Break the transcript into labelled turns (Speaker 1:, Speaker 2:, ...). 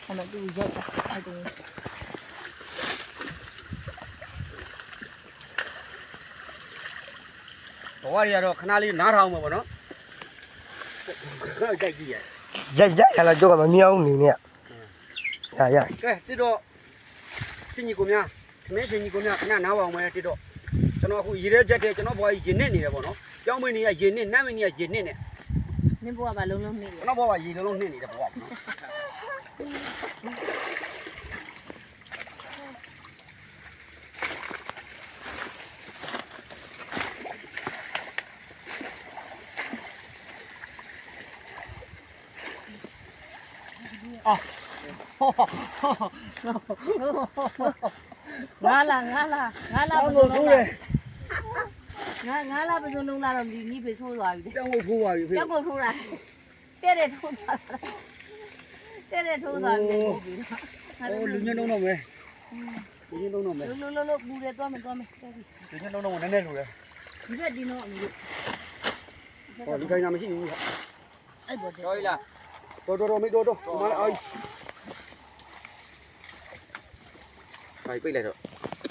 Speaker 1: အဲ့တော့သူရိုက်တာအဲ့ဒါ
Speaker 2: ဘဝတွေကတော့ခဏလေးနားထောင်မှာပေါ့နော်ကြိုက်ကြည့်ရ
Speaker 3: ရလာကြောက်ကမမြောင်းနေနဲ့ရ
Speaker 2: ကဲတစ်တော့ရှင်ကြီးကိုများသမင်းရှင်ကြီးကိုများခဏနားပါအောင်မယ်တစ်တော့ကျွန်တော်အခုရေထဲချက်တယ်ကျွန်တော်ဘဝကြီးရေနစ်နေတယ်ပေါ့နော်ပြောင်းမင်းတွေကရေနစ်နတ်မင်းတွေကရေနစ်နေ
Speaker 1: နင်းဘွားကလုံးလုံးနေ
Speaker 2: ကျွန်တော်ဘဝရေလုံးလုံးနစ်နေတယ်ဘဝပေါ့နော်
Speaker 1: ငါလာဘယ်လိုလုပ်လဲငါလာဘယ်လိုလုပ်လာတော့ဒီနီးပဲထိုးသွားပြီ
Speaker 2: ကြောက်ဖို့ထိုးပါပြီဖေ
Speaker 1: ကြောက်ကိုထိုးတာတဲ့ထိုးသွားတဲ့ထိုးသွားပြီ
Speaker 2: လူညလုံးတော့မယ်လူညလုံးတော့မယ်
Speaker 1: လို့ဘူးတယ်သွားမယ်
Speaker 2: လူညလုံးတော့နည်းနည်းလူတယ်
Speaker 1: ဒီဘက်ဒီတော့
Speaker 2: ဟောဒီခိုင်တာမရှိဘူး
Speaker 1: အဲ့ပေါ်တယ်
Speaker 2: တော်ပြီလားတော်မေးတော်ဒီမှာအာခိုင်ပိတ်လိုက်တော့